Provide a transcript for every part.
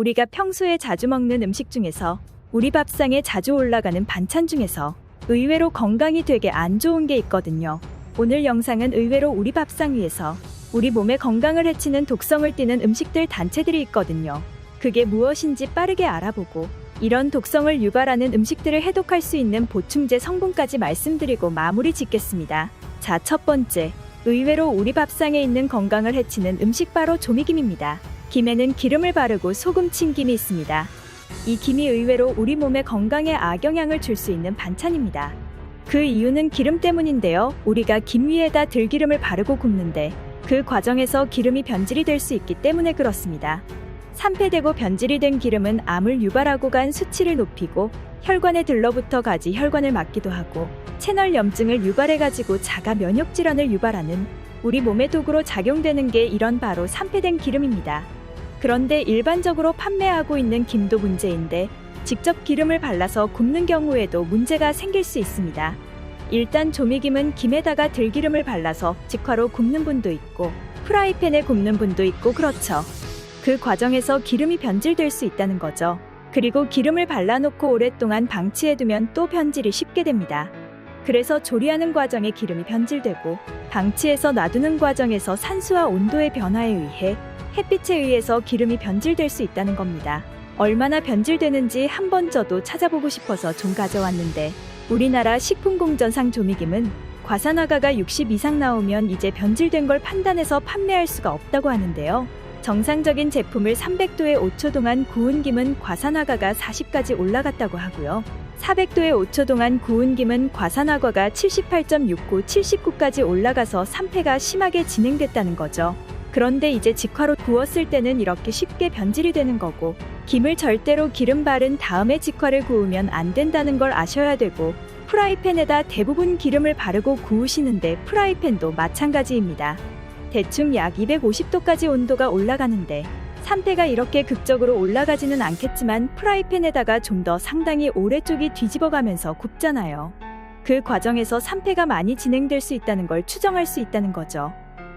우리가 평소에 자주 먹는 음식 중에서 우리 밥상에 자주 올라가는 반찬 중에서 의외로 건강이 되게 안 좋은 게 있거든요. 오늘 영상은 의외로 우리 밥상 위에서 우리 몸의 건강을 해치는 독성을 띠는 음식들 단체들이 있거든요. 그게 무엇인지 빠르게 알아보고 이런 독성을 유발하는 음식들을 해독할 수 있는 보충제 성분까지 말씀드리고 마무리 짓겠습니다. 자, 첫 번째, 의외로 우리 밥상에 있는 건강을 해치는 음식 바로 조미김입니다. 김에는 기름을 바르고 소금 친 김이 있습니다. 이 김이 의외로 우리 몸의 건강에 악영향을 줄 수 있는 반찬입니다. 그 이유는 기름 때문인데요. 우리가 김 위에다 들기름을 바르고 굽는데 그 과정에서 기름이 변질이 될 수 있기 때문에 그렇습니다. 산패되고 변질이 된 기름은 암을 유발하고 간 수치를 높이고 혈관에 들러붙어 가지 혈관을 막기도 하고 채널 염증을 유발해가지고 자가 면역 질환을 유발하는 우리 몸의 도구로 작용되는 게 이런 바로 산패된 기름입니다. 그런데 일반적으로 판매하고 있는 김도 문제인데 직접 기름을 발라서 굽는 경우에도 문제가 생길 수 있습니다. 일단 조미김은 김에다가 들기름을 발라서 직화로 굽는 분도 있고 프라이팬에 굽는 분도 있고 그렇죠. 그 과정에서 기름이 변질될 수 있다는 거죠. 그리고 기름을 발라놓고 오랫동안 방치해두면 또 변질이 쉽게 됩니다. 그래서 조리하는 과정에 기름이 변질되고 방치해서 놔두는 과정에서 산수와 온도의 변화에 의해 햇빛에 의해서 기름이 변질될 수 있다는 겁니다. 얼마나 변질되는지 한번 저도 찾아보고 싶어서 좀 가져왔는데 우리나라 식품공전상 조미김은 과산화가가 60 이상 나오면 이제 변질된 걸 판단해서 판매할 수가 없다고 하는데요. 정상적인 제품을 300도에 5초 동안 구운 김은 과산화가가 40까지 올라갔다고 하고요. 400도에 5초 동안 구운 김은 과산화가가 78.69, 79까지 올라가서 산패가 심하게 진행됐다는 거죠. 그런데 이제 직화로 구웠을 때는 이렇게 쉽게 변질이 되는 거고 김을 절대로 기름 바른 다음에 직화를 구우면 안 된다는 걸 아셔야 되고 프라이팬에다 대부분 기름을 바르고 구우시는데 프라이팬도 마찬가지입니다. 대충 약 250도까지 온도가 올라가는데 산패가 이렇게 극적으로 올라가지는 않겠지만 프라이팬에다가 좀 더 상당히 오래 쪽이 뒤집어가면서 굽잖아요. 그 과정에서 산패가 많이 진행될 수 있다는 걸 추정할 수 있다는 거죠.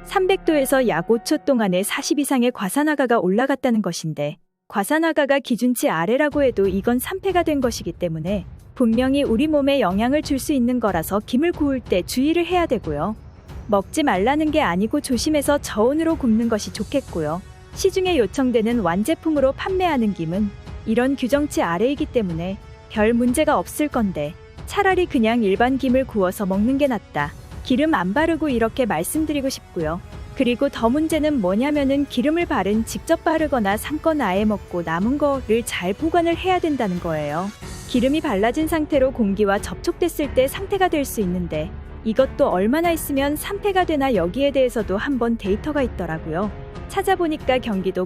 300도에서 약 5초 동안에 40 이상의 과산화가가 올라갔다는 것인데 과산화가가 기준치 아래라고 해도 이건 산패가 된 것이기 때문에 분명히 우리 몸에 영향을 줄 수 있는 거라서 김을 구울 때 주의를 해야 되고요. 먹지 말라는 게 아니고 조심해서 저온으로 굽는 것이 좋겠고요. 시중에 요청되는 완제품으로 판매하는 김은 이런 규정치 아래이기 때문에 별 문제가 없을 건데 차라리 그냥 일반 김을 구워서 먹는 게 낫다. 기름 안 바르고 이렇게 말씀드리고 싶고요. 그리고 더 문제는 뭐냐면은 기름을 바른 직접 바르거나 삶거나 아예 먹고 남은 거를 잘 보관을 해야 된다는 거예요. 기름이 발라진 상태로 공기와 접촉됐을 때 상태가 될 수 있는데 이것도 얼마나 있으면 산패가 되나 여기에 대해서도 한번 데이터가 있더라고요. 찾아보니까 경기도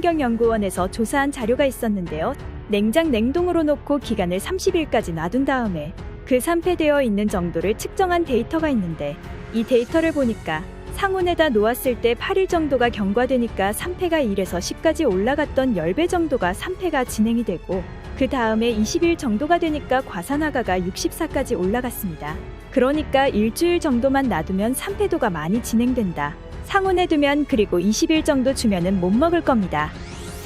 보건환경연구원에서 조사한 자료가 있었는데요. 냉장 냉동으로 놓고 기간을 30일까지 놔둔 다음에 그 산패되어 있는 정도를 측정한 데이터가 있는데 이 데이터를 보니까 상온에다 놓았을 때 8일 정도가 경과되니까 산패가 1에서 10까지 올라갔던 10배 정도가 산패가 진행이 되고 그 다음에 20일 정도가 되니까 과산화가가 64까지 올라갔습니다. 그러니까 일주일 정도만 놔두면 산패도가 많이 진행된다. 상온에 두면 그리고 20일 정도 주면은 못 먹을 겁니다.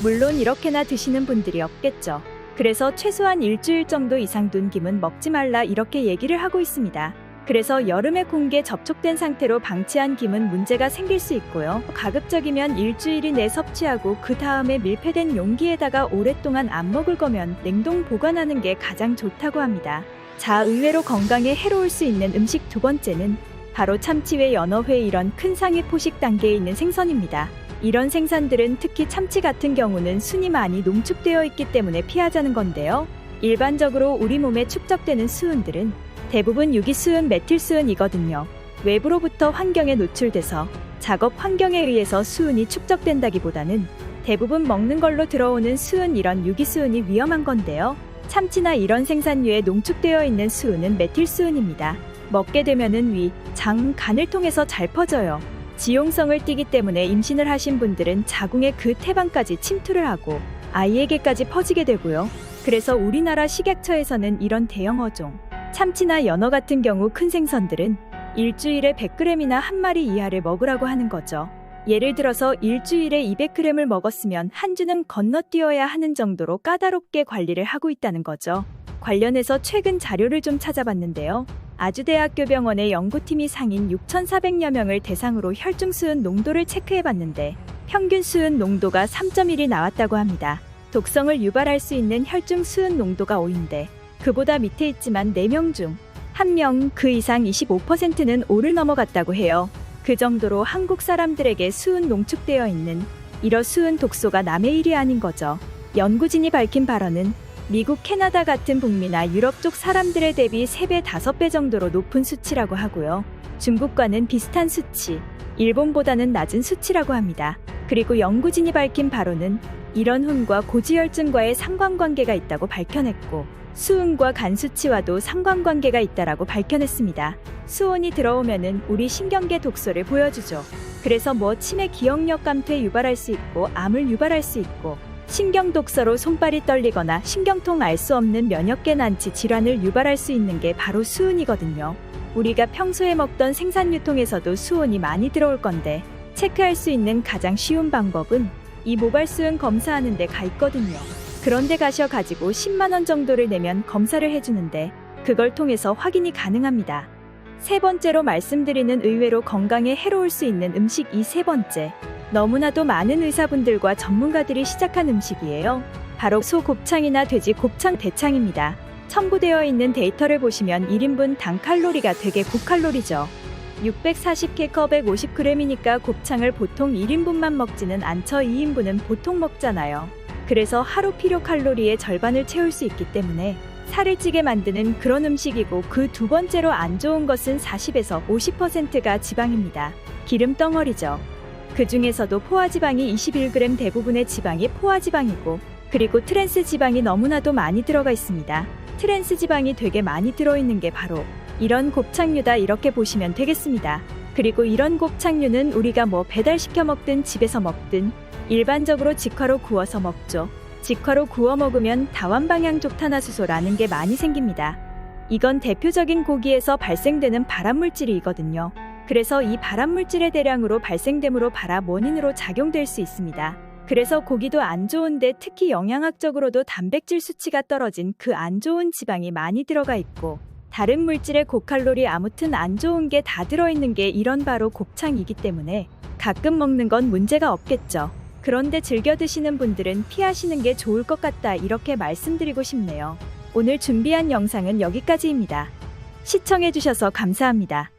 물론 이렇게나 드시는 분들이 없겠죠. 그래서 최소한 일주일 정도 이상 둔 김은 먹지 말라 이렇게 얘기를 하고 있습니다. 그래서 여름에 공기에 접촉된 상태로 방치한 김은 문제가 생길 수 있고요. 가급적이면 일주일 이내 섭취하고 그 다음에 밀폐된 용기에다가 오랫동안 안 먹을 거면 냉동 보관하는 게 가장 좋다고 합니다. 자, 의외로 건강에 해로울 수 있는 음식 두 번째는 바로 참치회, 연어회 이런 큰 상위 포식 단계에 있는 생선입니다. 이런 생선들은 특히 참치 같은 경우는 순이 많이 농축되어 있기 때문에 피하자는 건데요. 일반적으로 우리 몸에 축적되는 수은들은 대부분 유기수은, 메틸수은이거든요. 외부로부터 환경에 노출돼서 작업 환경에 의해서 수은이 축적된다기보다는 대부분 먹는 걸로 들어오는 수은, 이런 유기수은이 위험한 건데요. 참치나 이런 생산류에 농축되어 있는 수은은 메틸수은입니다. 먹게 되면은 위, 장, 간을 통해서 잘 퍼져요. 지용성을 띠기 때문에 임신을 하신 분들은 자궁의 그 태방까지 침투를 하고 아이에게까지 퍼지게 되고요. 그래서 우리나라 식약처에서는 이런 대형 어종, 참치나 연어 같은 경우 큰 생선들은 일주일에 100g이나 한 마리 이하를 먹으라고 하는 거죠. 예를 들어서 일주일에 200g을 먹었으면 한 주는 건너뛰어야 하는 정도로 까다롭게 관리를 하고 있다는 거죠. 관련해서 최근 자료를 좀 찾아봤는데요. 아주대학교 병원의 연구팀이 상인 6,400여 명을 대상으로 혈중 수은 농도를 체크해봤는데 평균 수은 농도가 3.1이 나왔다고 합니다. 독성을 유발할 수 있는 혈중 수은 농도가 5인데 그보다 밑에 있지만 4명 중 1명 그 이상 25%는 5를 넘어갔다고 해요. 그 정도로 한국 사람들에게 수은 농축되어 있는 이러 수은 독소가 남의 일이 아닌 거죠. 연구진이 밝힌 발언은 미국, 캐나다 같은 북미나 유럽 쪽 사람들에 대비 3배, 5배 정도로 높은 수치라고 하고요. 중국과는 비슷한 수치, 일본보다는 낮은 수치라고 합니다. 그리고 연구진이 밝힌 바로는 이런 혼과 고지혈증과의 상관관계가 있다고 밝혀냈고 수은과 간 수치와도 상관관계가 있다라고 밝혀냈습니다. 수온이 들어오면은 우리 신경계 독소를 보여주죠. 그래서 치매, 기억력 감퇴 유발할 수 있고 암을 유발할 수 있고 신경 독소로 손발이 떨리거나 신경통 알 수 없는 면역계 난치 질환을 유발할 수 있는 게 바로 수은이거든요. 우리가 평소에 먹던 생산유통에서도 수온이 많이 들어올 건데 체크할 수 있는 가장 쉬운 방법은 이 모발 수은 검사하는 데 가 있거든요. 그런데 가셔가지고 10만 원 정도를 내면 검사를 해주는데 그걸 통해서 확인이 가능합니다. 세 번째로 말씀드리는 의외로 건강에 해로울 수 있는 음식 이 세 번째. 너무나도 많은 의사분들과 전문가들이 시작한 음식이에요. 바로 소 곱창이나 돼지 곱창 대창입니다. 첨부되어 있는 데이터를 보시면 1인분 당 칼로리가 되게 고칼로리죠. 640kcal 150g이니까 곱창을 보통 1인분만 먹지는 않죠. 2인분은 보통 먹잖아요. 그래서 하루 필요 칼로리의 절반을 채울 수 있기 때문에 살을 찌게 만드는 그런 음식이고 그 두 번째로 안 좋은 것은 40에서 50%가 지방입니다. 기름 덩어리죠. 그 중에서도 포화지방이 21g 대부분의 지방이 포화지방이고 그리고 트랜스 지방이 너무나도 많이 들어가 있습니다. 트랜스 지방이 되게 많이 들어있는 게 바로 이런 곱창류다 이렇게 보시면 되겠습니다. 그리고 이런 곱창류는 우리가 배달시켜 먹든 집에서 먹든 일반적으로 직화로 구워서 먹죠. 직화로 구워 먹으면 다완방향 족탄화수소라는 게 많이 생깁니다. 이건 대표적인 고기에서 발생되는 발암물질이거든요. 그래서 이 발암물질의 대량으로 발생됨으로 발암 원인으로 작용될 수 있습니다. 그래서 고기도 안 좋은데 특히 영양학적으로도 단백질 수치가 떨어진 그 안 좋은 지방이 많이 들어가 있고 다른 물질의 고칼로리 아무튼 안 좋은 게 다 들어있는 게 이런 바로 곱창이기 때문에 가끔 먹는 건 문제가 없겠죠. 그런데 즐겨 드시는 분들은 피하시는 게 좋을 것 같다 이렇게 말씀드리고 싶네요. 오늘 준비한 영상은 여기까지입니다. 시청해주셔서 감사합니다.